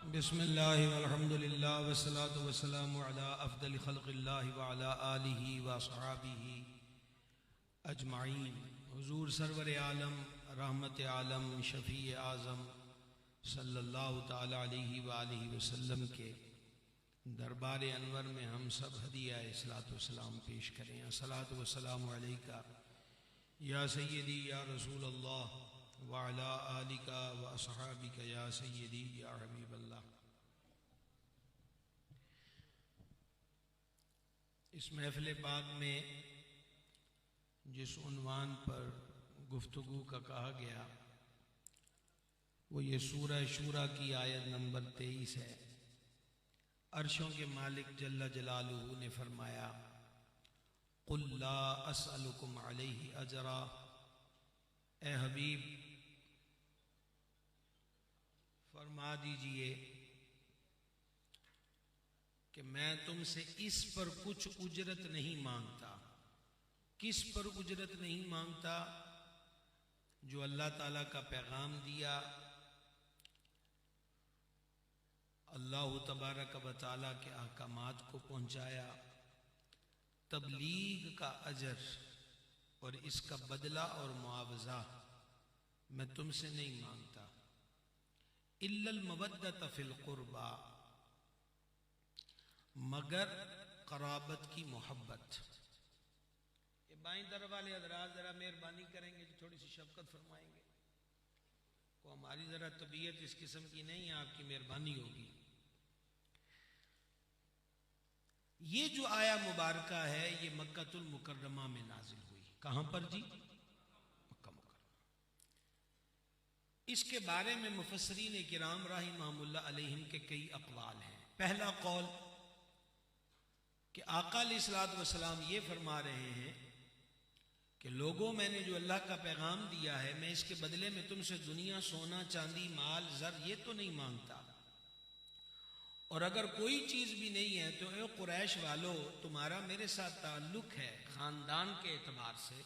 बिस्मिल्लाहि वल्हम्दुलिल्लाह वस्सलातु वस्सलामु अला अफ़्ज़लि ख़ल्क़िल्लाहि व अला आलिहि व अस्हाबिहि अजमाइन। हुज़ूर सरवर आलम रहमत आलम शफ़ी आज़म सल्लल्लाहु ताला अलैहि व आलिहि वसल्लम के दरबार अनवर में हम सब हदिया सलातो सलाम पेश करें। अस्सलातु वस्सलामु अलैका या सय्यदी या रसूल अल्लाह व अला आलिका व अस्हाबिका या सय्यदी या हबीब अल्लाह। इस महफ़िल पाक में जिस उन्वान पर गुफ्तगू का कहा गया वो ये सूरह शूरा की आयत नंबर 23 है। अर्शों के मालिक जल्ला जलालुहु ने फरमाया, कुल ला असअलुकुम अलैहि अजरा, ए हबीब फरमा दीजिए कि मैं तुमसे इस पर कुछ उजरत नहीं मांगता। किस पर उजरत नहीं मांगता? जो अल्लाह ताला का पैगाम दिया, अल्लाह तबारक व तआला के अहकामात को पहुंचाया, तबलीग का अजर और इसका बदला और मुआवजा मैं तुमसे नहीं मांगता। इल्लल मवद्दत फिल कुर्बा, मगर कराबत की मोहब्बत। ये बाईं दर वाले हज़रात जरा मेहरबानी करेंगे जो थोड़ी सी शफकत फरमाएंगे। को हमारी जरा तबीयत इस किस्म की नहीं है, आपकी मेहरबानी होगी। ये जो आया मुबारका है ये मक्कातुल मुकर्रमा में नाजिल हुई। कहां पर जी? मक्का मुकर्रमा। इसके बारे में मुफस्सिरीन किराम रहमहुमुल्लाह अलैहिम के कई अक़वाल हैं। पहला कौल कि आका अलैहिस्सलातु वस्सलाम ये फरमा रहे हैं कि लोगों, मैंने जो अल्लाह का पैगाम दिया है मैं इसके बदले में तुमसे दुनिया, सोना, चांदी, माल, ज़र ये तो नहीं मांगता। और अगर कोई चीज़ भी नहीं है तो ए कुरैश वालों, तुम्हारा मेरे साथ ताल्लुक है ख़ानदान के एतबार से,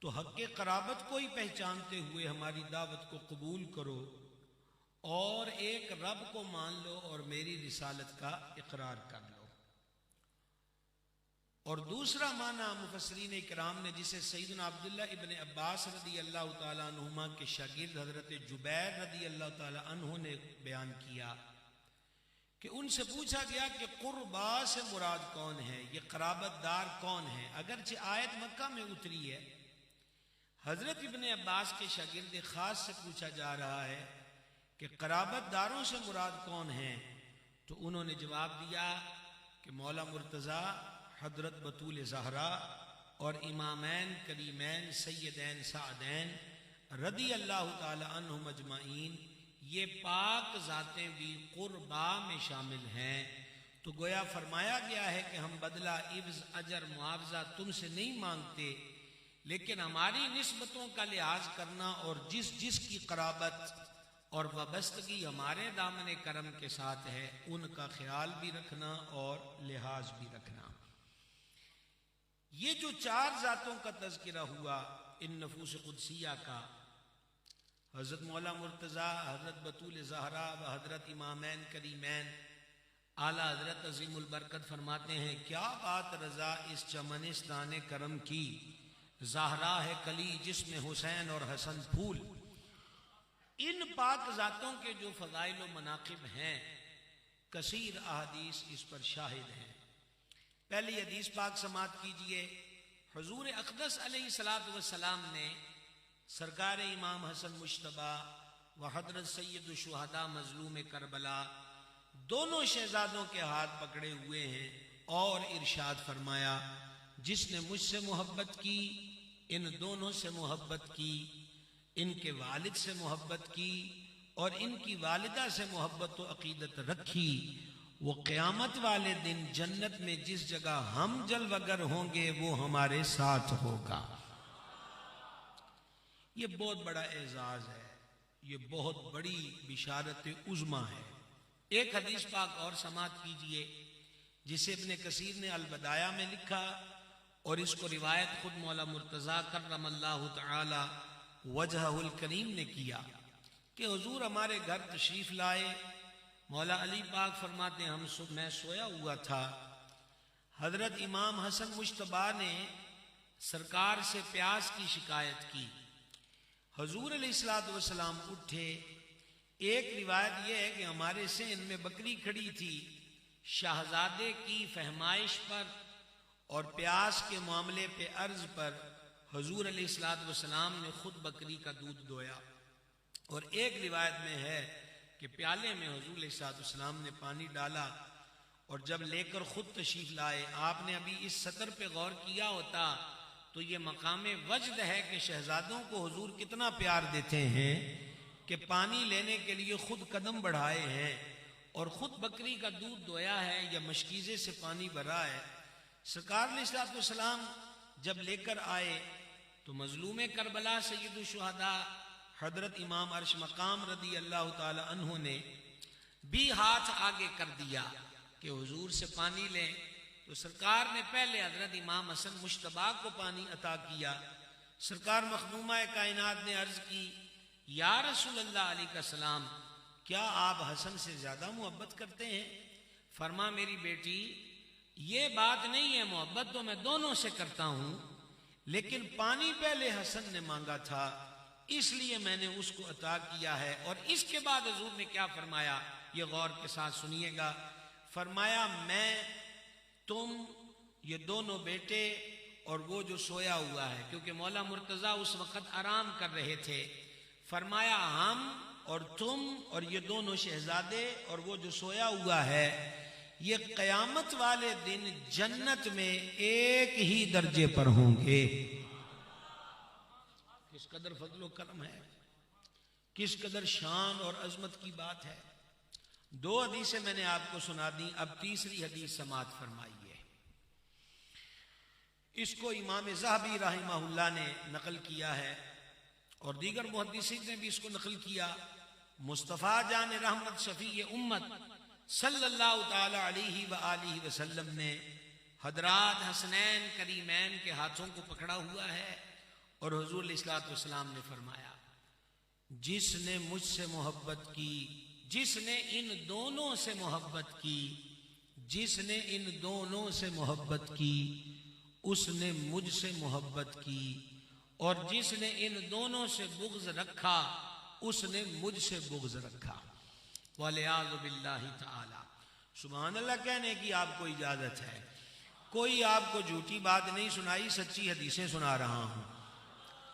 तो हक़ क़राबत को ही पहचानते हुए हमारी दावत को कबूल करो और एक रब को मान लो और मेरी रिसालत का इकरार कर लो। और दूसरा माना मुफस्सिरीन किराम ने, जिसे सैयदना अब्दुल्ला इब्न अब्बास रदी अल्लाह ताला अन्हुमा के शागिर्द हजरत जुबैर रदी अल्लाह ताला अन्हु ने बयान किया कि उनसे पूछा गया कि कुर्बा से मुराद कौन है, ये क़राबतदार कौन है। अगरचे आयत मक्का में उतरी है, हजरत इब्न अब्बास के शागिर्द खास से पूछा जा रहा है कि क़राबतदारों से मुराद कौन है, तो उन्होंने जवाब दिया कि मौला मुर्तज़ा, हजरत बतूल ज़हरा और इमामैन करीमैन सैयदैन सादैन रदी अल्लाह ताला अन्हुम अजमाइन, ये पाक ज़ातें भी कुर्बा में शामिल हैं। तो गोया फरमाया गया है कि हम बदला, इव्ज़, अजर, मुआवजा तुमसे नहीं मांगते, लेकिन हमारी निस्बतों का लिहाज करना और जिस जिस की क़राबत और वाबस्तगी हमारे दामन करम के साथ है उनका ख्याल भी रखना और लिहाज भी रखना। ये जो चार ज़ातों का तज़किरा हुआ इन नफूस कुदसिया का, हज़रत मौला मुर्तज़ा, हज़रत बतूल ज़हरा व हज़रत इमामैन करीमैन, आला हज़रत अज़ीमुल बरकत फरमाते हैं, क्या बात रज़ा इस चमनिस्तान करम की, ज़हरा है कली जिसमें हुसैन और हसन फूल। इन पाक ज़ातों के जो फ़ज़ाइल व मनाक़िब हैं, कसीर अहादीस इस पर शाहिद हैं। पहली हदीस पाक समात कीजिए। हुज़ूर अक़दस अलैहिस्सलातु वस्सलाम ने सरकार इमाम हसन मुश्तबा व हज़रत सैयद शुहदा मज़लूम करबला दोनों शहजादों के हाथ पकड़े हुए हैं और इरशाद फरमाया, जिसने मुझसे मोहब्बत की, इन दोनों से मोहब्बत की, इनके वालिद से मोहब्बत की और इनकी वालिदा से मोहब्बत व अक़ीदत रखी, वो क़यामत वाले दिन जन्नत में जिस जगह हम जलवगर होंगे वो हमारे साथ होगा। ये बहुत बड़ा एजाज है, ये बहुत बड़ी बिशारत उज़्मा है। एक हदीस पाक और समात कीजिए जिसे इब्ने कसीर ने अल-बदाया में लिखा और इसको रिवायत खुद मौला मुर्तज़ा कर्रमल्लाहु तआला वजहुल करीम ने किया कि हुजूर हमारे घर तशरीफ लाए मौला अली पाक फरमाते हैं मैं सोया हुआ था, हजरत इमाम हसन मुश्तबा ने सरकार से प्यास की शिकायत की। हुजूर अलैहिस्सलातु वस्सलाम उठे। एक रिवायत यह है कि हमारे सेन में बकरी खड़ी थी, शाहजादे की फहमाइश पर और प्यास के मामले पे अर्ज पर हुजूर अलैहिस्सलातु वस्सलाम ने खुद बकरी का दूध दोया। और एक रिवायत में है कि प्याले में हुजूर अलैहिस्सलातु वस्सलाम ने पानी डाला और जब लेकर खुद तशरीफ लाए। आपने अभी इस सतर पे गौर किया होता तो ये मकामे वजद है कि शहजादों को हुजूर कितना प्यार देते हैं कि पानी लेने के लिए खुद कदम बढ़ाए हैं और खुद बकरी का दूध दोया है या मशकीज़े से पानी भरा है। सरकार अलैहिस्सलातु वस्सलाम जब लेकर आए तो मजलूम करबला सय्यदुल शुहदा हजरत इमाम अर्श मकाम रदी अल्लाह ताला अन्हु ने भी हाथ आगे कर दिया कि हुजूर से पानी लें। तो सरकार ने पहले हजरत इमाम हसन मुश्तबा को पानी अता किया। सरकार मखदूमा कायनात ने अर्ज की, या रसूल अल्लाह अलैहि सलाम, क्या आप हसन से ज्यादा मोहब्बत करते हैं? फरमा, मेरी बेटी ये बात नहीं है, मोहब्बत तो मैं दोनों से करता हूं, लेकिन पानी पहले हसन ने मांगा था इसलिए मैंने उसको अता किया है। और इसके बाद हुजूर ने क्या फरमाया, ये गौर के साथ सुनिएगा। फरमाया, मैं, तुम, ये दोनों बेटे और वो जो सोया हुआ है, क्योंकि मौला मुर्तजा उस वक्त आराम कर रहे थे। फरमाया, हम और तुम और ये दोनों शहजादे और वो जो सोया हुआ है, ये कयामत वाले दिन जन्नत में एक ही दर्जे पर होंगे। किस कदर फजलो करम है, किस कदर शान और अजमत की बात है। दो हदीसें मैंने आपको सुना दी, अब तीसरी हदीस समाअत फरमाइए। इसको इमाम ज़हबी रहमहुल्लाह ने नकल किया है और दीगर मुहद्दिसीन ने भी इसको नकल किया। मुस्तफ़ा जान रहमत शफी उम्मत सल्लल्लाहु ताला अलैहि व आलिहि वसल्लम ने हजरात हसनैन करीमैन के हाथों को पकड़ा हुआ है और हुजूर अलैहिस्सलातु वस्सलाम ने फरमाया, जिसने मुझसे मोहब्बत की, जिसने इन दोनों से मोहब्बत की, जिसने इन दोनों से मोहब्बत की उसने मुझसे मोहब्बत की, और जिसने इन दोनों से बुग़्ज़ रखा उसने मुझसे बुग़्ज़ रखा। वलियाज़ु बिल्लाहि ताला। सुभान अल्लाह कहने की आपको इजाजत है। कोई आपको झूठी बात नहीं सुनाई, सच्ची हदीसें सुना रहा हूं,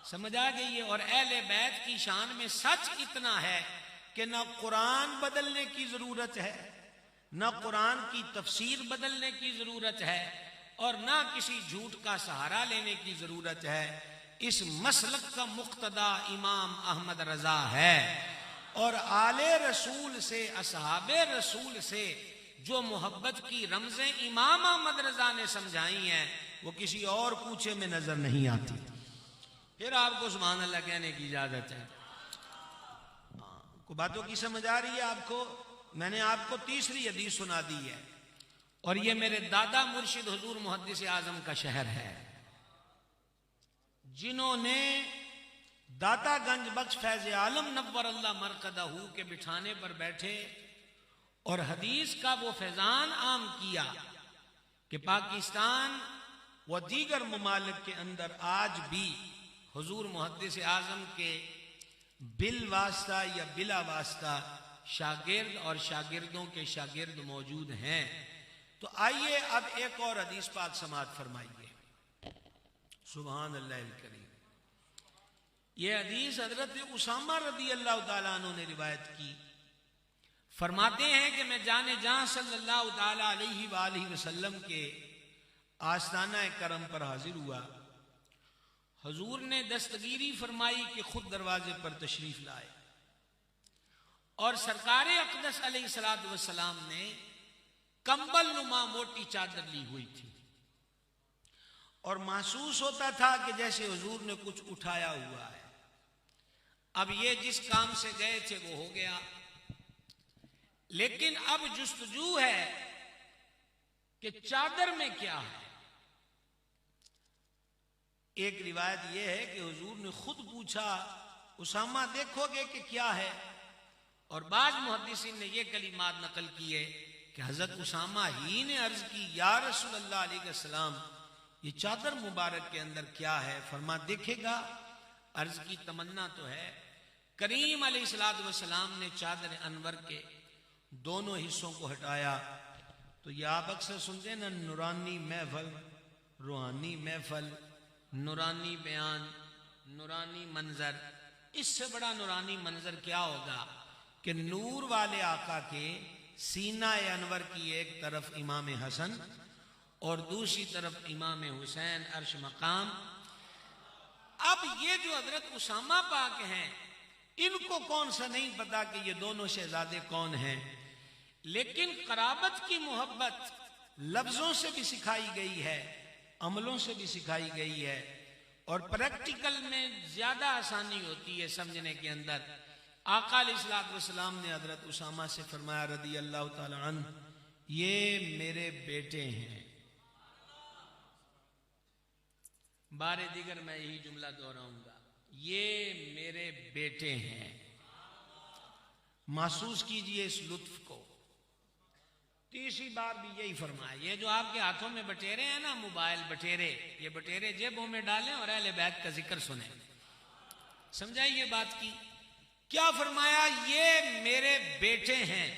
समझ आ गई है। और अहले बैत की शान में सच इतना है कि ना कुरान बदलने की जरूरत है, ना कुरान की तफसीर बदलने की जरूरत है, और ना किसी झूठ का सहारा लेने की जरूरत है। इस मसलक का मुक्तदा इमाम अहमद रजा है। और आले रसूल से, असहाबे रसूल से जो मोहब्बत की रमजें इमाम अहमद रजा ने समझाई हैं, वो किसी और पूछे में नजर नहीं आती। फिर आपको सुभान अल्लाह कहने की इजाजत है। को बातों की समझ आ रही है आपको? मैंने आपको तीसरी हदीस सुना दी है और ये मेरे दादा मुर्शिद हुजूर मुहद्दिस आजम का शहर है, जिन्होंने दातागंज बख्श फैज आलम नव्वर अल्लाह मरकदहू के बिठाने पर बैठे और हदीस का वो फैजान आम किया कि पाकिस्तान व दीगर ममालिक के अंदर आज भी हुजूर मुहद्दिस आजम के बिल वास्ता या बिला वास्ता शागिर्द और शागिर्दों के शागिर्द मौजूद हैं। तो आइए अब एक और हदीस पाक समाअत फरमाइए। सुभान अल्लाह करीम। यह हदीस हजरत उसामा रदी अल्लाह ताला अन्हु ने रिवायत की। फरमाते हैं कि मैं जाने जहां सल्लल्लाहु ताला अलैहि वालैहि वसल्लम के आस्ताना करम पर हाजिर हुआ। हुजूर ने दस्तगीरी फरमाई कि खुद दरवाजे पर तशरीफ लाए और सरकार अक़दस अलैहिस्सलातु वस्सलाम ने कंबल नुमा मोटी चादर ली हुई थी और महसूस होता था कि जैसे हुजूर ने कुछ उठाया हुआ है। अब ये जिस काम से गए थे वो हो गया, लेकिन अब जुस्तजू है कि चादर में क्या है। एक रिवायत यह है कि हुजूर ने खुद पूछा, उसामा देखोगे कि क्या है? और बाज मुहद्दिसीन ने यह कलिमात नकल किए कि हजरत उसामा ही ने अर्ज की, या रसूल अल्लाह अलैहिस्सलाम, ये चादर मुबारक के अंदर क्या है? फरमा देखेगा। अर्ज की तमन्ना तो है। करीम अलैहिस्सलाम ने चादर अनवर के दोनों हिस्सों को हटाया तो ये आप अक्सर सुनते हैं ना, नूरानी महफल, रूहानी महफल, नूरानी बयान, नूरानी मंजर। इससे बड़ा नूरानी मंजर क्या होगा कि नूर वाले आका के सीना अनवर की एक तरफ इमाम हसन और दूसरी तरफ इमाम हुसैन अर्श मकाम। अब ये जो हजरत उसामा पाक हैं, इनको कौन सा नहीं पता कि ये दोनों शहजादे कौन हैं, लेकिन कराबत की मोहब्बत लफ्जों से भी सिखाई गई है, अमलों से भी सिखाई गई है, और प्रैक्टिकल में ज्यादा आसानी होती है समझने के अंदर। आका अलैहिस्सलाम ने हजरत उसामा से फरमाया रदी अल्लाह ताला अन्हु, ये मेरे बेटे हैं। बारे दिगर मैं यही जुमला दोहराऊंगा, ये मेरे बेटे हैं। महसूस कीजिए इस लुत्फ को। तीसरी बार भी यही फरमाया। ये जो आपके हाथों में बटेरे हैं ना, मोबाइल बटेरे, ये बटेरे जेबों में डालें और अहले बैत का जिक्र सुने। समझाइए बात की। क्या फरमाया? ये मेरे बेटे हैं।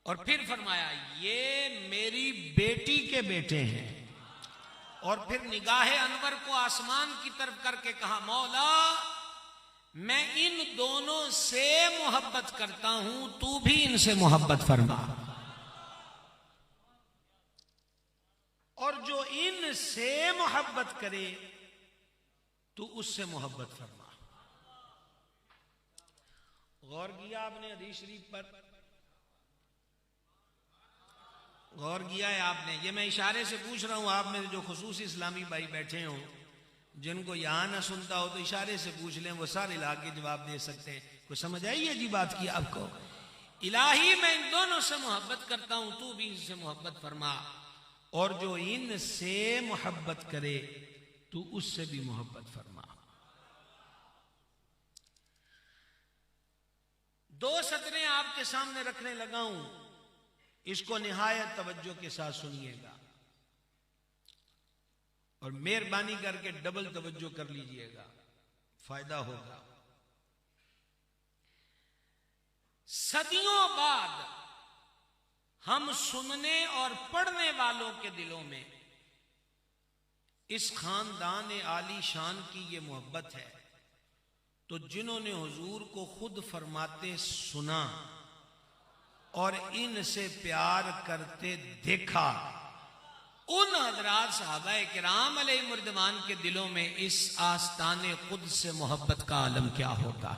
और फिर फरमाया ये मेरी बेटी के बेटे हैं। और फिर निगाहे अनवर को आसमान की तरफ करके कहा, मौला मैं इन दोनों से मोहब्बत करता हूं, तू भी इनसे मोहब्बत फरमा। और जो इनसे मोहब्बत करे तू उससे मोहब्बत फरमा। गौर किया आपने हदीस शरीफ पर? गौर किया है आपने? ये मैं इशारे से पूछ रहा हूं, आप में जो खुसूसी इस्लामी भाई बैठे हों, जिनको यहां ना सुनता हो तो इशारे से पूछ लें, वो सारे लाके जवाब दे सकते हैं। कुछ समझ आई है जी बात की आपको? इलाही मैं इन दोनों से मोहब्बत करता हूं, तू भी इनसे मोहब्बत फरमा। और जो इनसे मोहब्बत करे तू उससे भी मोहब्बत फरमा। दो सतरें आपके सामने रखने लगा हूं, इसको निहायत तवज्जो के साथ सुनिएगा और मेहरबानी करके डबल तवज्जो कर लीजिएगा, फायदा होगा। सदियों बाद हम सुनने और पढ़ने वालों के दिलों में इस खानदान आली शान की ये मोहब्बत है, तो जिन्होंने हुजूर को खुद फरमाते सुना और इनसे प्यार करते देखा, उन हजरात सहाबाए किराम अलैहिमुर्रहमान के दिलों में इस आस्ताने खुद से मोहब्बत का आलम क्या होगा।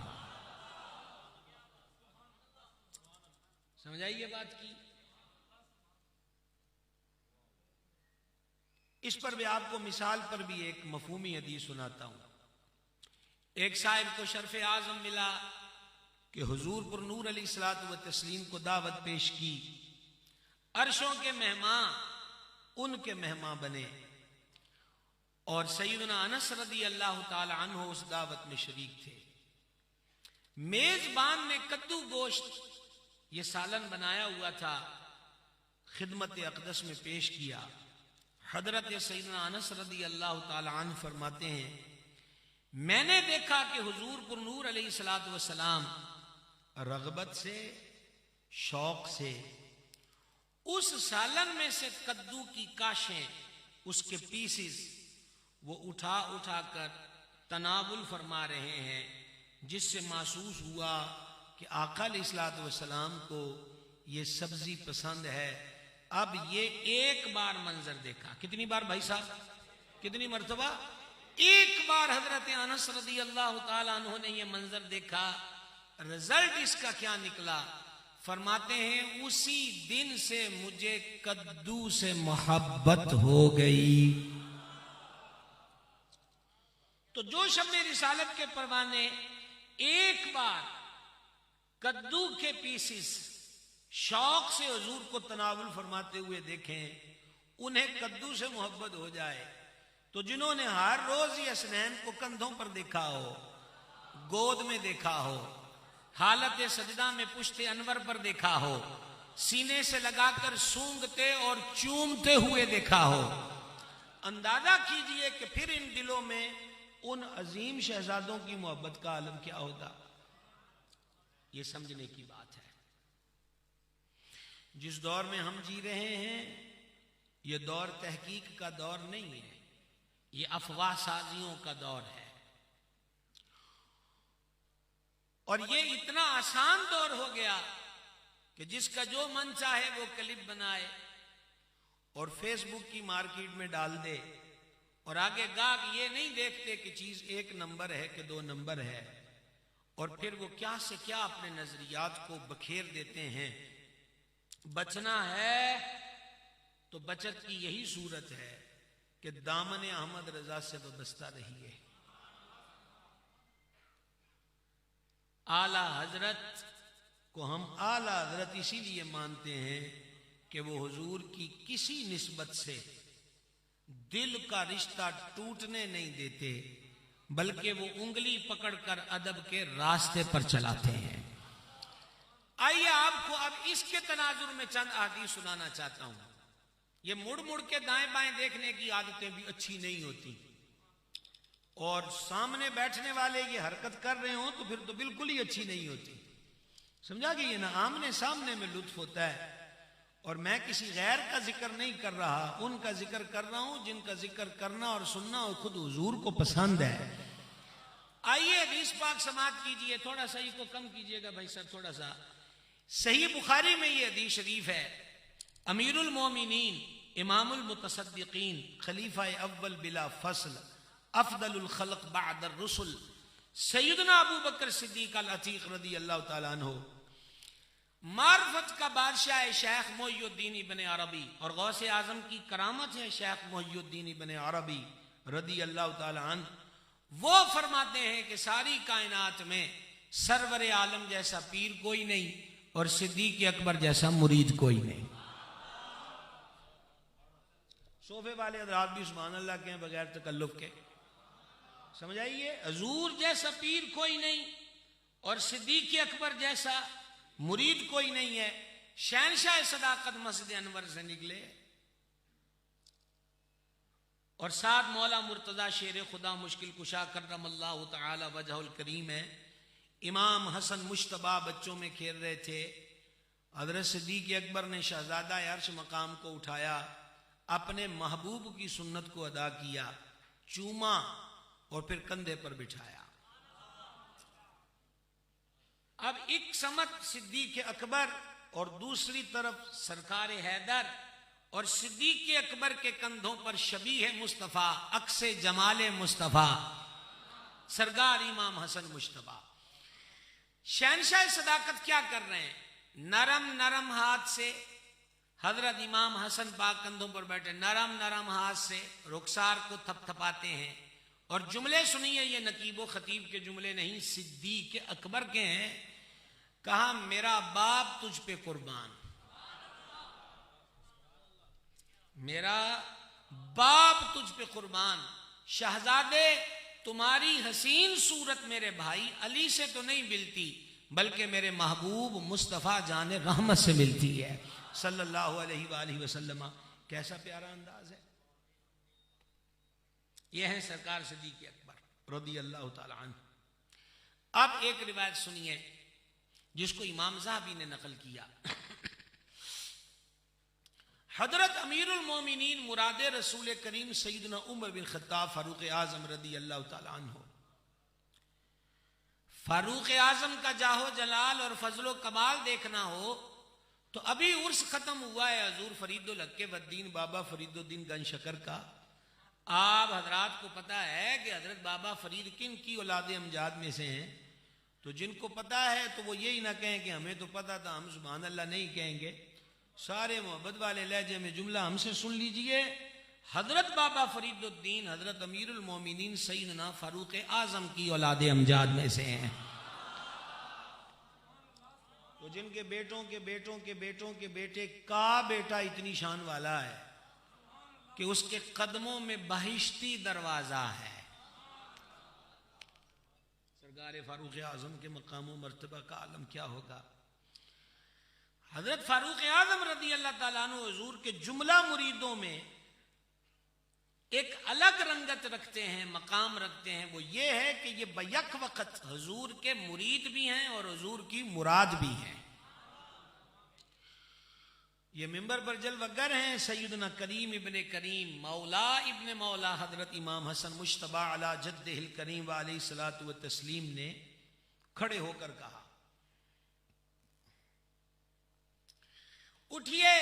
समझाइए बात की। इस पर भी आपको मिसाल पर भी एक मफहूमी हदीस सुनाता हूं। एक साहिब को शर्फ आजम मिला कि हुजूर पर नूर अलैहिस्सलातु व तस्लीम को दावत पेश की। अर्शों के मेहमान उनके मेहमान बने और सैयदना अनस रदी अल्लाह ताला अन्हु उस दावत में शरीक थे। मेजबान ने कद्दू गोश्त ये सालन बनाया हुआ था, खिदमत अक़दस में पेश किया। हजरत सैयदना अनस रदी अल्लाह ताला अन्हु फरमाते हैं, मैंने देखा कि हुजूर पर नूर अलैहिस्सलातु वस्सलाम रग़बत से, शौक से उस सालन में से कद्दू की काशें, उसके पीसेस वो उठा उठा कर तनावुल फरमा रहे हैं, जिससे महसूस हुआ कि आका अलैहिस्सलातु वस्सलाम को ये सब्जी पसंद है। अब ये एक बार मंजर देखा। कितनी बार भाई साहब? कितनी मर्तबा? एक बार हजरत अनस रदी अल्लाह ताला अन्हु ने ये मंजर देखा। रिजल्ट इसका क्या निकला? फरमाते हैं उसी दिन से मुझे कद्दू से मोहब्बत हो गई। तो जो शम्मे रिसालत के परवाने एक बार कद्दू के पीसेस शौक से हुजूर को तनावुल फरमाते हुए देखें, उन्हें कद्दू से मोहब्बत हो जाए, तो जिन्होंने हर रोज ये हसनैन को कंधों पर देखा हो, गोद में देखा हो, हालत सजदा में पुश्ते अनवर पर देखा हो, सीने से लगाकर सूंघते और चूमते हुए देखा हो। अंदाजा कीजिए कि फिर इन दिलों में उन अजीम शहजादों की मोहब्बत का आलम क्या होगा। यह समझने की बात है। जिस दौर में हम जी रहे हैं, यह दौर तहकीक का दौर नहीं है, यह अफवाह साजियों का दौर है। और यह इतना आसान दौर हो गया कि जिसका जो मन चाहे वो क्लिप बनाए और फेसबुक की मार्केट में डाल दे, और आगे गाग ये नहीं देखते कि चीज 1 नंबर है कि 2 नंबर है, और फिर वो क्या से क्या अपने नजरियात को बखेर देते हैं। बचना है तो बचत की यही सूरत है कि दामन अहमद रजा से वाबस्ता रहिए। आला हजरत को हम आला हजरत इसीलिए मानते हैं कि वो हुजूर की किसी निस्बत से दिल का रिश्ता टूटने नहीं देते, बल्कि वो उंगली पकड़कर अदब के रास्ते पर चलाते हैं। आइए आपको अब इसके तनाजुर में चंद हदीस सुनाना चाहता हूं। ये मुड़ मुड़ के दाएं बाएं देखने की आदतें भी अच्छी नहीं होती, और सामने बैठने वाले ये हरकत कर रहे हो तो फिर तो बिल्कुल ही अच्छी नहीं होती। समझा कि ये ना आमने सामने में लुत्फ होता है। और मैं किसी गैर का जिक्र नहीं कर रहा, उनका जिक्र कर रहा हूं जिनका जिक्र करना और सुनना और खुद हुजूर को पसंद है। आइए हदीस पाक समाप्त कीजिए। थोड़ा सा इसको कम कीजिएगा भाई साहब, थोड़ा सा। सही बुखारी में ये हदीस शरीफ है। अमीरुल मोमिनीन, इमामुल मुतसद्दिकीन, खलीफा अव्वल बिला फसल, अफदलुल खल्क बअदर रुसुल, सैयदना अबू बकर सिद्दीक अल अतीक रदी अल्लाह तआला अन्हु, मार्फत का बादशाह शेख मोहिउद्दीन इब्न अरबी, और गौसे आजम की करामत है शेख मोहिउद्दीन इब्न अरबी रदी अल्लाह तआला अन्हु। वो फरमाते हैं कि सारी कायनात में सरवर आलम जैसा पीर कोई नहीं और सिद्दीक अकबर जैसा मुरीद कोई नहीं। सोफे वाले हज़रात भी सुभान अल्लाह के हैं बगैर तकल्लुफ के। समझ आइए, हजूर जैसा पीर कोई नहीं और सिद्दीक अकबर जैसा मुरीद कोई नहीं है। शहनशाह सदाकत मस्जिद अनवर से निकले और साथ मौला मुर्तजा शेर खुदा मुश्किल कुशा करमल्लाहु तआला वजहुल करीम है। इमाम हसन मुश्तबा बच्चों में खेल रहे थे। हजरत सिद्दीक अकबर ने शहजादा अर्श मकाम को उठाया, अपने महबूब की सुन्नत को अदा किया, चूमा और फिर कंधे पर बिठाया। अब एक समत सिद्दीक अकबर और दूसरी तरफ सरकार हैदर, और सिद्दीक अकबर के कंधों पर शबीह मुस्तफा, अक्से जमाले मुस्तफा, सरगार इमाम हसन मुश्तबा। शहनशाह सदाकत क्या कर रहे हैं? नरम नरम हाथ से हजरत इमाम हसन पाक कंधों पर बैठे, नरम नरम हाथ से रुखसार को थपथपाते हैं। और जुमले सुनिए, ये नकीबो खतीब के जुमले नहीं, सिद्दीक अकबर के हैं। कहा, मेरा बाप तुझ पे कुर्बान, मेरा बाप तुझ पे कुर्बान। शहजादे, तुम्हारी हसीन सूरत मेरे भाई अली से तो नहीं मिलती, बल्कि मेरे महबूब मुस्तफा जाने रहमत से मिलती है सल्लल्लाहु अलैहि वसल्लम। कैसा प्यारा अंदाज है। यह है सरकार सिद्दीक अकबर रदी अल्लाह तआला अन्हु। अब एक रिवायत सुनिए जिसको इमाम ज़हाबी ने नकल किया। हजरत अमीरुल मोमिनीन मुराद रसूल करीम सैयदना उमर बिन खत्ताब फारूक आजम रदी अल्लाह तआला अन्हु, फारूक आजम का जाहो जलाल और फजलो कमाल देखना हो तो अभी उर्स खत्म हुआ है हजूर फरीदुल हक वद्दीन बाबा फरीदुद्दीन गंजशकर का। आप हजरात को पता है कि हजरत बाबा फरीद किन की औलाद अमजाद में से हैं, तो जिनको पता है तो वो यही ना कहें कि हमें तो पता था, हम सुभान अल्लाह नहीं कहेंगे। सारे मोहब्बत वाले लहजे में जुमला हमसे सुन लीजिए। हजरत बाबा फरीदुद्दीन हजरत अमीरुल मोमिनीन सैयदना फारूक आजम की औलाद अमजाद में से हैं। तो जिनके बेटों के बेटों के बेटों के बेटे का बेटा इतनी शान वाला है कि उसके कदमों में बहिश्ती दरवाजा है। परवरदिगार फारूक आजम के मकाम मर्तबा का आलम क्या होगा। हजरत फारूक आजम रदी अल्लाह ताला अन्हु हुजूर के जुमला मुरीदों में एक अलग रंगत रखते हैं, मकाम रखते हैं। वो ये है कि ये बैक वक्त हुजूर के मुरीद भी हैं और हुजूर की मुराद भी हैं। ये मिंबर पर जलवगर हैं सैयदना करीम इब्ने करीम मौला इब्ने मौला हजरत इमाम हसन मुश्तबा अला जद्दिहिल करीम व अलैहि सलातु व तस्लीम ने खड़े होकर कहा, उठिए,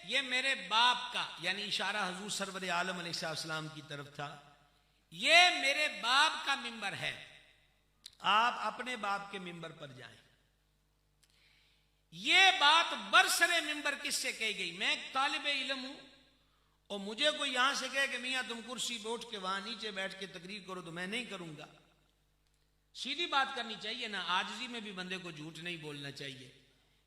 ये मेरे बाप का, यानी इशारा हुजूर सरवर आलम अलैहिस्सलाम की तरफ था, ये मेरे बाप का मिंबर है, आप अपने बाप के मिंबर पर जाएं। ये बात बरसरे मिंबर किससे कही गई? मैं एक तालिबे इल्म हूं और मुझे कोई यहां से कहे कि मियां तुम कुर्सी पे उठ के वहां नीचे बैठ के तकरीर करो तो मैं नहीं करूंगा। सीधी बात करनी चाहिए ना। आजिज़ी में भी बंदे को झूठ नहीं बोलना चाहिए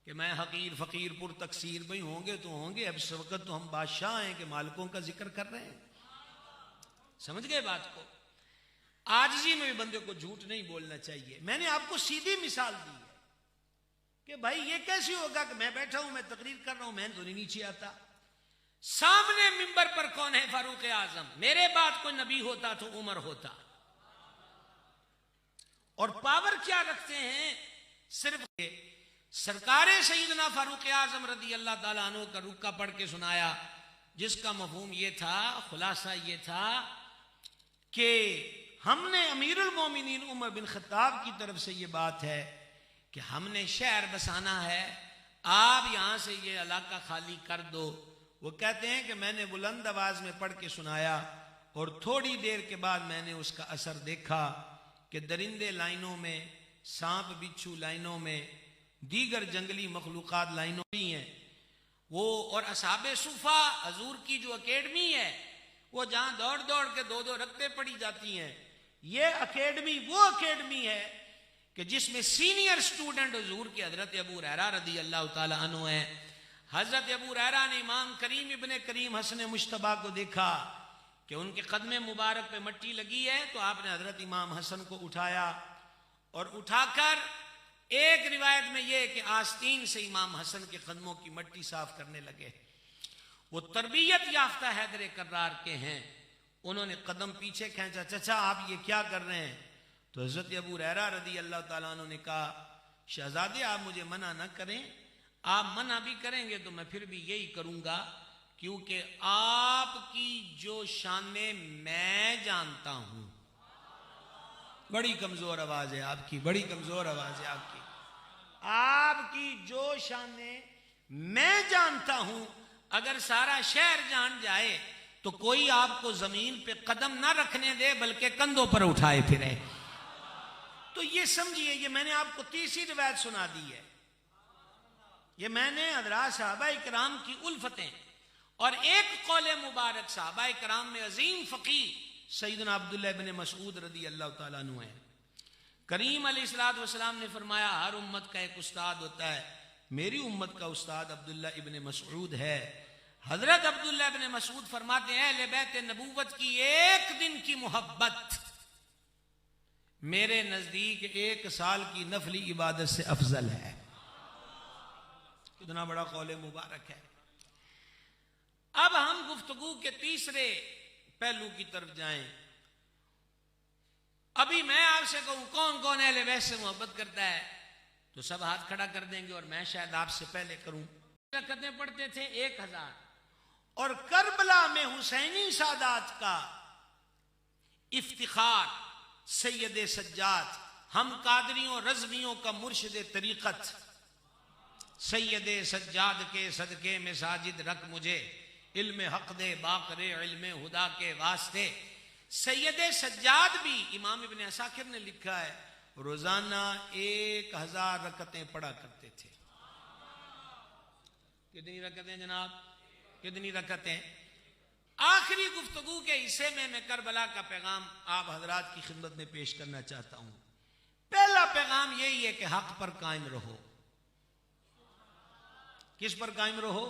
कि मैं हकीर फकीर पुर तकसीर, भाई होंगे तो होंगे, अब इस वक्त तो हम बादशाह हैं कि मालिकों का जिक्र कर रहे हैं। समझ गए बात को? आजिज़ी में भी बंदे को झूठ नहीं बोलना चाहिए। मैंने आपको सीधी मिसाल दी है कि भाई ये कैसे होगा कि मैं बैठा हूं, मैं तकरीर कर रहा हूं, मैं तो नहीं नीचे आता। सामने मिंबर पर कौन है? फारूक आजम। मेरे बाद कोई नबी होता तो उमर होता। और पावर क्या रखते हैं? सिर्फ सरकारे सईदना फारूक आजम रदी अल्लाह ताला अन्हु का रुक्का पढ़ के सुनाया, जिसका मफहूम ये था, खुलासा ये था कि हमने अमीरुल मोमिनीन उमर बिन खत्ताब की तरफ से ये बात है कि हमने शहर बसाना है, आप यहां से ये इलाका खाली कर दो। वो कहते हैं कि मैंने बुलंद आवाज में पढ़ के सुनाया और थोड़ी देर के बाद मैंने उसका असर देखा कि दरिंदे लाइनों में, सांप बिच्छू लाइनों में, दीगर जंगली मखलूकात लाइनों में हैं वो। और असहाबे सुफा हजूर की जो अकेडमी है, वो जहां दौड़ दौड़ के दो दो रखते पड़ी जाती हैं, ये अकेडमी वो अकेडमी है कि जिसमें सीनियर स्टूडेंट हुजूर के हजरत अबू हुरैरा रदी अल्लाह ताला अन्हु हैं। हजरत अबू हुरैरा ने इमाम करीम इब्ने करीम हसन मुश्तबा को देखा कि उनके कदमे मुबारक पे मट्टी लगी है, तो आपने हजरत इमाम हसन को उठाया और उठाकर एक रिवायत में यह कि आस्तीन से इमाम हसन के कदमों की मट्टी साफ करने लगे। वो तरबियत याफ्ता हैदर कर्रार के हैं। उन्होंने कदम पीछे खींचा, चचा आप ये क्या कर रहे हैं? तो हजरत अबू हुरैरा रदी अल्लाह ताला अन्हु ने कहा, शहजादे आप मुझे मना न करें, आप मना भी करेंगे तो मैं फिर भी यही करूंगा, क्योंकि आपकी जो शाने मैं जानता हूं। बड़ी कमजोर आवाज है आपकी, बड़ी कमजोर आवाज है आपकी। आपकी जो शाने मैं जानता हूं, अगर सारा शहर जान जाए तो कोई आपको जमीन पे कदम ना रखने दे, बल्कि कंधों पर उठाए फिरे। तो ये समझिए, ये मैंने आपको तीसरी रिवायत सुना दी है। ये मैंने हज़रात सहाबा इकराम की उल्फतें और एक कौले मुबारक सहाबा इकराम में अजीम फकीह सैयदना अब्दुल्लाह इब्ने मसऊद रदी अल्लाह ताला अन्हु हैं। करीम अलैहिस्सलातु वस्सलाम ने फरमाया, हर उम्मत का एक उस्ताद होता है, मेरी उम्मत का उस्ताद अब्दुल्ला इब्ने मसऊद है। हजरत अब्दुल्ला इब्ने मसऊद फरमाते हैं, अहले बैत नबूवत की एक दिन की मोहब्बत मेरे नजदीक 1 साल की नफली इबादत से अफजल है। कितना बड़ा कौले मुबारक है। अब हम गुफ्तगू के तीसरे पहलू की तरफ जाएं। अभी मैं आपसे कहूं कौन कौन अहले बैत से मोहब्बत करता है, तो सब हाथ खड़ा कर देंगे और मैं शायद आपसे पहले करूं। रकअतें पढ़ते थे 1000, और करबला में हुसैनी सादात का इफ्तिखार सैयद सज्जाद, हम कादरियों रज़वियों का मुर्शिद तरीक़त, सैयद सज्जाद के सदके में साजिद रख मुझे, इल्म हक दे बाकरे इल्म हुदा के वास्ते। सैयद सज्जाद भी इमाम इब्ने असाकिर ने लिखा है, रोजाना 1000 रकतें पढ़ा करते थे। कितनी रकतें जनाब? कितनी रकतें? आखिरी गुफ्तगू के हिस्से में मैं करबला का पैगाम आप हजरात की खिदमत में पेश करना चाहता हूं। पहला पैगाम यही है कि हक पर कायम रहो। किस पर कायम रहो?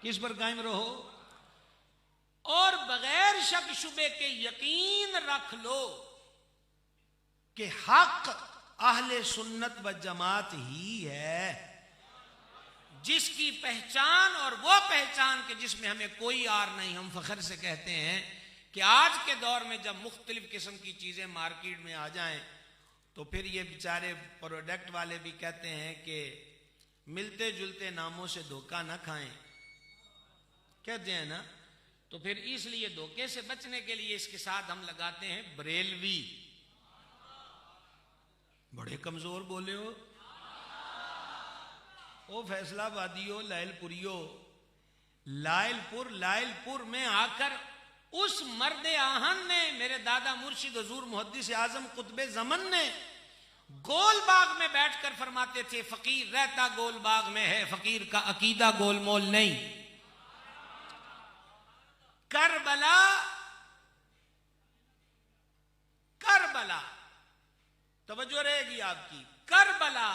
किस पर कायम रहो? और बगैर शक शुबे के यकीन रख लो कि हक अहले सुन्नत व जमात ही है, जिसकी पहचान और वो पहचान के जिसमें हमें कोई आर नहीं। हम फख्र से कहते हैं कि आज के दौर में जब मुख्तलिफ किस्म की चीज़ें मार्केट में आ जाएं तो फिर ये बेचारे प्रोडक्ट वाले भी कहते हैं कि मिलते जुलते नामों से धोखा ना खाएं, कहते हैं ना। तो फिर इसलिए धोखे से बचने के लिए इसके साथ हम लगाते हैं बरेलवी। बड़े कमजोर बोले हो ओ फैसलाबादियो, लायलपुरियो। लायलपुर में आकर उस मर्द आहन ने, मेरे दादा मुर्शिद हुजूर मुहद्दिस आजम कुतबे ज़मन ने गोलबाग में बैठकर फरमाते थे, फकीर रहता गोलबाग में है, फकीर का अकीदा गोलमोल नहीं। करबला तवज्जो रहेगी आपकी। करबला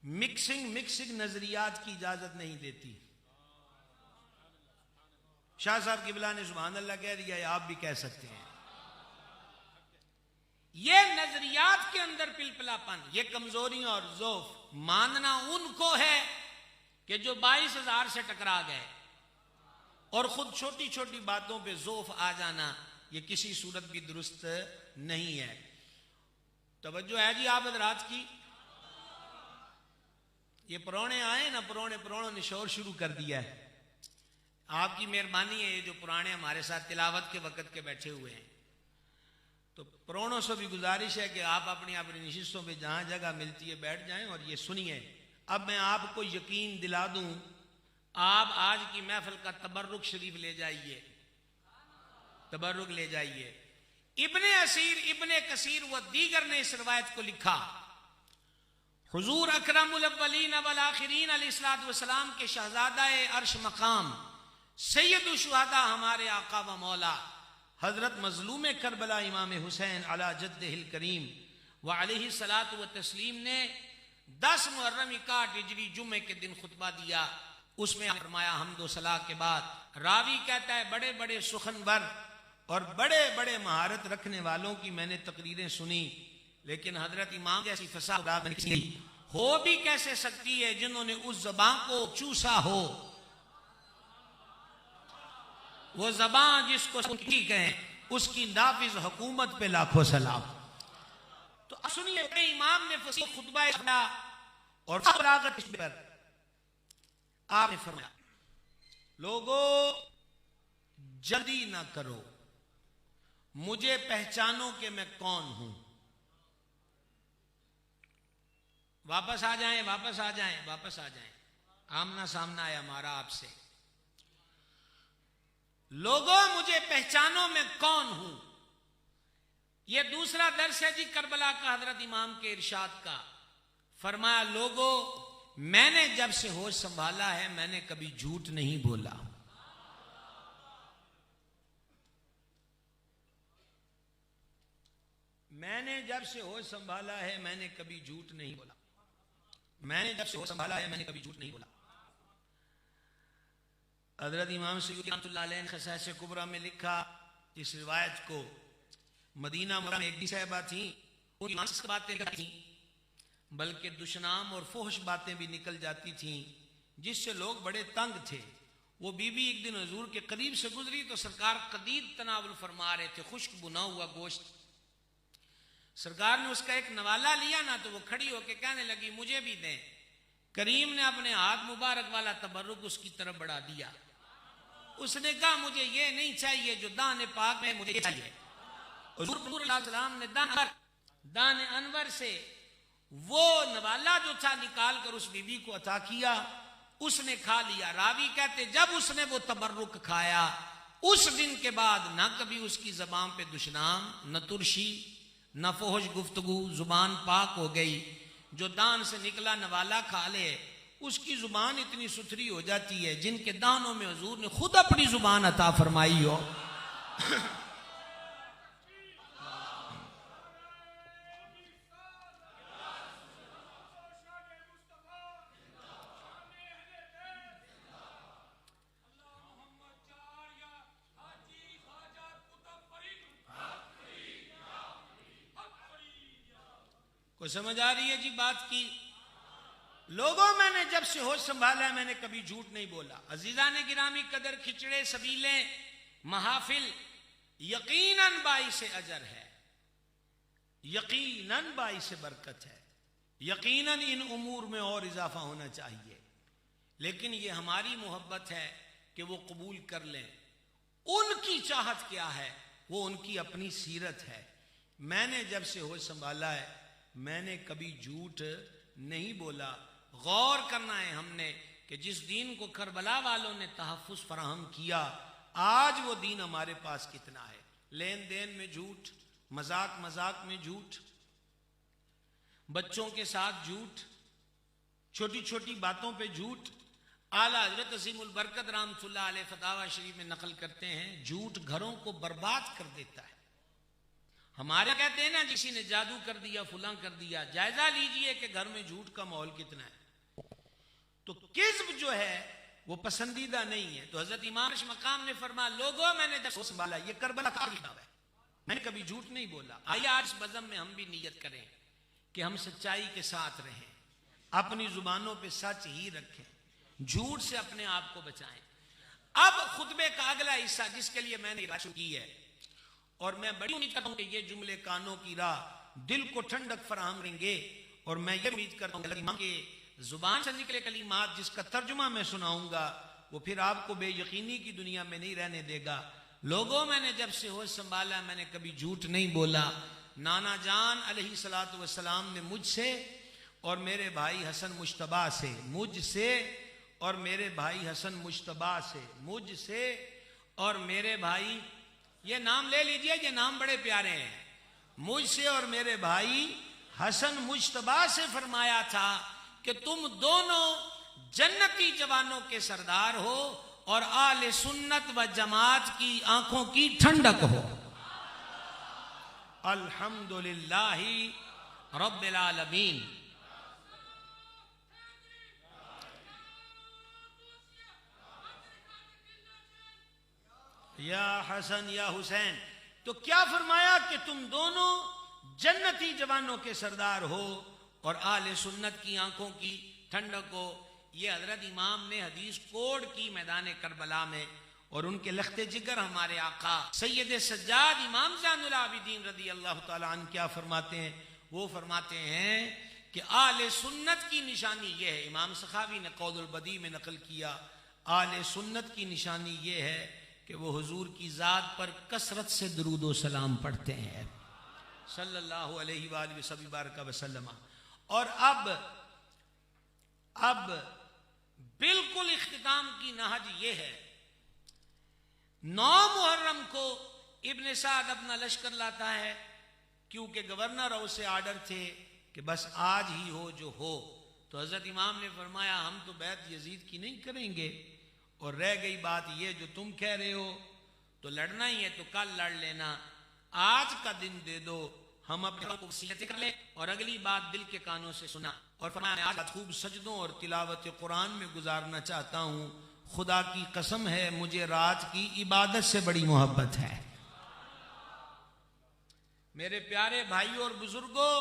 मिक्सिंग नजरियात की इजाजत नहीं देती। शाह साहब किबला ने सुभान अल्लाह कह दिया है, आप भी कह सकते हैं। ये नजरियात के अंदर पिलपिलापन, ये कमजोरियां और ज़ौफ मानना उनको है कि जो 22,000 से टकरा गए, और खुद छोटी छोटी बातों पे ज़ौफ आ जाना, ये किसी सूरत भी दुरुस्त नहीं है। तवज्जो है जी आप हज़रात की। ये पुराने आए ना, पुराणों ने शोर शुरू कर दिया है। आपकी मेहरबानी है, ये जो पुराने हमारे साथ तिलावत के वक़्त के बैठे हुए हैं, तो पुरानों से भी गुजारिश है कि आप अपनी नशिस्तों पे जहाँ जगह मिलती है बैठ जाएं और ये सुनिए। अब मैं आपको यकीन दिला दूं, आप आज की महफिल का तबर्रुक शरीफ ले जाइए, तबर्रुक ले जाइए। इब्ने असीर, इब्ने कसीर व दीगर ने इस रवायत को लिखा, हुजूर अकरमुल अव्वलीन वल आखिरीन अलैहिस्सलातु वस्सलाम के शहजादा-ए अर्श मकाम सैयदुल शुहदा हमारे आका व मौला हजरत मजलूम करबला इमाम हुसैन अला जद्दिहिल करीम व अलैहि सलातु व तस्लीम ने 10 मुहर्रम 61 हिजरी जुम्मे के दिन खुतबा दिया। उसमें फरमाया, हम्दो सलाह के बाद रावी कहता है, बड़े बड़े सुखनवर और बड़े बड़े महारत रखने वालों की मैंने तकरीरें सुनी, लेकिन हजरत इमाम जैसी फसाद हो भी कैसे सकती है जिन्होंने उस ज़बान को चूसा हो, वो ज़बान जिसको कहें, उसकी नाफिज हुकूमत पे लाखों सलाम। तो अब सुनिए, इमाम ने फसीह खुतबा किया और पर आपने फरमाया, लोगों जल्दी ना करो, मुझे पहचानो कि मैं कौन हूं। वापस आ जाएं, वापस आ जाएं, वापस आ जाएं। आमना सामना है हमारा आपसे। लोगों मुझे पहचानो मैं कौन हूं। यह दूसरा दर्स है जी करबला का हजरत इमाम के इरशाद का। फरमाया, लोगों मैंने जब से होश संभाला है मैंने कभी झूठ नहीं बोला। मैंने जब से होश संभाला है मैंने कभी झूठ नहीं बोला। मैंने जब से होश संभाला है मैंने कभी झूठ नहीं बोला। हजरत इमाम सयूती रहमतुल्लाह अलैह ने खसाइस कुबरा में लिखा, इस रिवायत को मदीना मुनव्वरा में एक दी साहिबा थी, उनकी बातें थी, बल्कि दुश्मनाम और फुहश बातें भी निकल जाती थीं, जिससे लोग बड़े तंग थे। वो बीबी एक दिन हुजूर के करीब से गुजरी तो सरकार कदीद तनावुल फरमा रहे थे, खुश्क बुना हुआ गोश्त। सरकार ने उसका एक नवाला लिया ना, तो वो खड़ी होकर कहने लगी, मुझे भी दें। करीम ने अपने हाथ मुबारक वाला तबर्रुक उसकी तरफ बढ़ा दिया। उसने कहा, मुझे ये नहीं चाहिए जो दाने पाक में, मुझे चाहिए। हुजूर सल्लल्लाहु अलैहि वसल्लम ने दाने अनवर से वो नवाला जो था निकाल कर उस बीबी को अता किया। उसने खा लिया। रावी कहते, जब उसने वो तबर्रुक खाया, उस दिन के बाद ना कभी उसकी जबान पे दुश्नाम, न तुरशी, न फोहश गुफ्तगू, जुबान पाक हो गई। जो दान से निकला नवाला खा ले, उसकी जुबान इतनी सुथरी हो जाती है जिनके दानों में हुजूर ने खुद अपनी जुबान अता फरमाई हो। कोई समझ आ रही है जी बात की? लोगों, मैंने जब से होश संभाला मैंने कभी झूठ नहीं बोला। अजीजा ने गिरामी कदर, खिचड़े सबीले महाफिल यकीनन बाइस अजर है, यकीनन बाइस बरकत है, यकीनन इन उमूर में और इजाफा होना चाहिए। लेकिन ये हमारी मोहब्बत है कि वो कबूल कर लें। उनकी चाहत क्या है, वो उनकी अपनी सीरत है। मैंने जब से होश संभाला है मैंने कभी झूठ नहीं बोला। गौर करना है हमने कि जिस दीन को करबला वालों ने तहफ़्फ़ुज़ फराहम किया, आज वो दीन हमारे पास कितना है। लेन देन में झूठ, मजाक मजाक में झूठ, बच्चों के साथ झूठ, छोटी छोटी बातों पे झूठ। आला हजरत अज़ीमुल बरकत रहमतुल्लाह अलैह फतावा शरीफ में नकल करते हैं, झूठ घरों को बर्बाद कर देता है। हमारे कहते हैं ना, किसी ने जादू कर दिया, फुला कर दिया। जायजा लीजिए कि घर में झूठ का माहौल कितना है। तो किस्ब जो है वो पसंदीदा नहीं है। तो हजरत इमाम मकाम ने फरमाया, लोगों मैंने जब संभाला, ये करबला का लिखा है, मैंने कभी झूठ नहीं बोला। आइए आज इस बज़म में हम भी नियत करें कि हम सच्चाई के साथ रहें, अपनी जुबानों पे सच ही रखें, झूठ से अपने आप को बचाएं। अब खुतबे का अगला हिस्सा जिसके लिए मैंने शुरू की है, और मैं बड़ी उम्मीद करता हूं कि ये जुमले कानों की राह दिल को ठंडक फराहम करेंगे। और मैं ये उम्मीद करता हूं कि जुबान से निकले कलीमात जिसका तर्जुमा मैं सुनाऊंगा वो फिर आपको बेयकीनी की दुनिया में नहीं रहने देगा। लोगों, मैंने जब से होश संभाला मैंने कभी झूठ नहीं बोला। नाना जान अलैहिस्सलातु वस्सलाम ने मुझसे और मेरे भाई हसन मुश्तबा से, मुझसे और मेरे भाई हसन मुश्तबा से, मुझसे और मेरे भाई, ये नाम ले लीजिए, ये नाम बड़े प्यारे हैं। मुझसे और मेरे भाई हसन मुश्तबा से फरमाया था कि तुम दोनों जन्नती जवानों के सरदार हो और आले सुन्नत व जमात की आंखों की ठंडक हो। अल्हम्दुलिल्लाहि रब्बिल आलमीन। या हसन या हुसैन। तो क्या फरमाया कि तुम दोनों जन्नती जवानों के सरदार हो और आले सुन्नत की आंखों की ठंडक हो। ये हजरत इमाम ने हदीस कोड की मैदान करबला में, और उनके लख्ते जिगर हमारे आका सैयद सज्जाद इमाम ज़ैनुल आबिदीन रज़ी अल्लाह तआला अन्हु क्या फरमाते हैं? वो फरमाते हैं कि आले सुन्नत की निशानी ये है। इमाम सखावी ने कौलुल बदी में नकल किया, आले सुन्नत की निशानी ये है कि वो हुजूर की ज़ात पर कसरत से दुरूद व सलाम पढ़ते हैं सल्लल्लाहु अलैहि वसल्लम। और अब बिल्कुल इख्तिताम की नहज ये है। 9 मुहर्रम को इब्न साद अपना लश्कर लाता है, क्योंकि गवर्नर और उसे आर्डर थे कि बस आज ही हो जो हो। तो हजरत इमाम ने फरमाया, हम तो बैत यजीद की नहीं करेंगे, और रह गई बात ये जो तुम कह रहे हो, तो लड़ना ही है तो कल लड़ लेना, आज का दिन दे दो, हम अपने को वसीयत कर ले, और अगली बात दिल के कानों से सुना। और फरमाया, आज खूब सजदों और तिलावत कुरान में गुजारना चाहता हूँ। खुदा की कसम है मुझे रात की इबादत से बड़ी मोहब्बत है। मेरे प्यारे भाइयों और बुजुर्गों,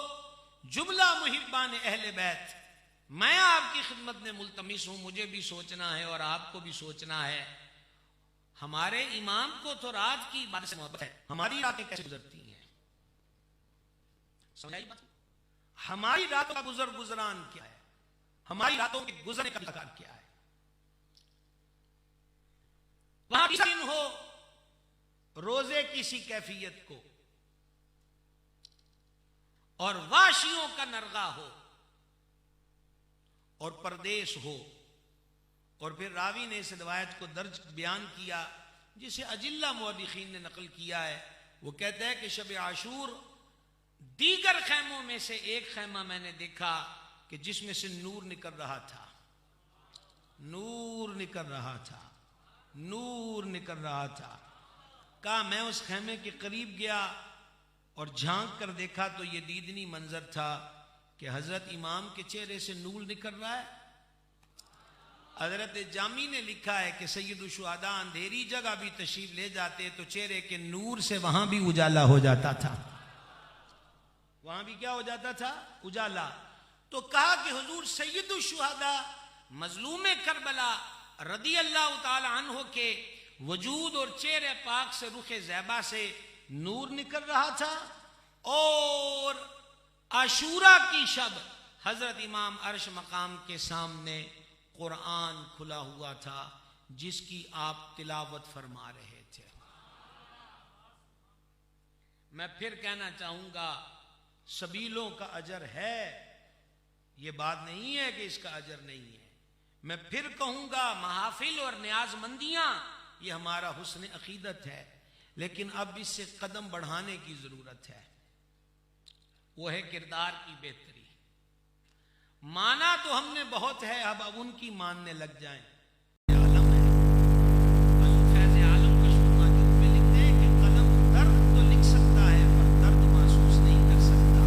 जुमला मुहिब्बान अहले बैत, मैं आपकी खिदमत में मुल्तमिस हूं। मुझे भी सोचना है और आपको भी सोचना है। हमारे इमाम को तो रात की इबादत से मोहब्बत है, हमारी रातें कैसे गुजरती हैं? समझ आई बात? हमारी रातों का गुजरान क्या है? हमारी रातों के गुजरने का तरीका क्या है? वहां भी दिन हो रोजे किसी कैफियत को, और वाशियों का नरगा हो, और परदेश हो। और फिर रावी ने इस रिवायत को दर्ज बयान किया जिसे अजिल्ला मुअर्रिखीन ने नकल किया है। वो कहता है कि शब आशूर दीगर खैमों में से एक खैमा मैंने देखा कि जिसमें से नूर निकल रहा था, नूर निकल रहा था, नूर निकल रहा था। कहा मैं उस खैमे के करीब गया और झांक कर देखा तो ये दीदनी मंजर था कि हजरत इमाम के चेहरे से नूर निकल रहा है। हजरत जामी ने लिखा है कि सैयदुल शुहदा अंधेरी जगह भी तशरीफ ले जाते तो चेहरे के नूर से वहां भी उजाला हो जाता था, वहां भी क्या हो जाता था, उजाला। तो कहा कि हुजूर सैयदुल शुहदा मजलूम करबला रदी अल्लाह ताला अन्हो के वजूद और चेहरे पाक से रुखे ज़ैबा से नूर निकल रहा था, और आशूरा की शब हजरत इमाम अर्श मकाम के सामने कुरान खुला हुआ था जिसकी आप तिलावत फरमा रहे थे। मैं फिर कहना चाहूंगा, सबीलों का अजर है, ये बात नहीं है कि इसका अजर नहीं है। मैं फिर कहूंगा, महाफिल और न्याजमंदियां ये हमारा हुस्न अकीदत है, लेकिन अब इससे कदम बढ़ाने की जरूरत है। वो है किरदार की बेहतरी। माना तो हमने बहुत है, अब उनकी मानने लग जाएं। आलम है, फैज़ आलम का शुमा में लिखते हैं कि कलम दर्द तो लिख सकता है पर दर्द महसूस नहीं कर सकता।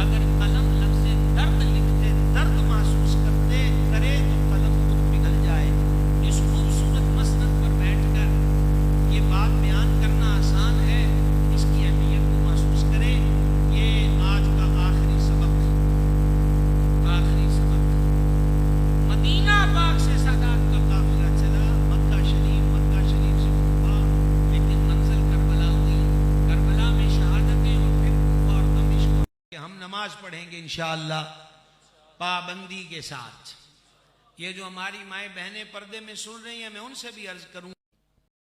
अगर कलम लफ्ज़े दर्द लिखते, दर्द महसूस करते करे तो कलम खुद पिघल जाए। इस खूबसूरत मसनद पर बैठकर ये बात बयान करना आसान है, इसकी अहमियत को महसूस करें। ये आज का आखिरी सबक मदीना पाक से सादात का काफिला चला, मक्का शरीफ से कूफा, लेकिन मंजिल करबला हुई। करबला में शहादतें और फिर कूफा और दमिश्क। हम नमाज पढ़ेंगे इंशाअल्लाह पाबंदी के साथ। ये जो हमारी माएँ बहनें पर्दे में सुन रही हैं, मैं उनसे भी अर्ज करूं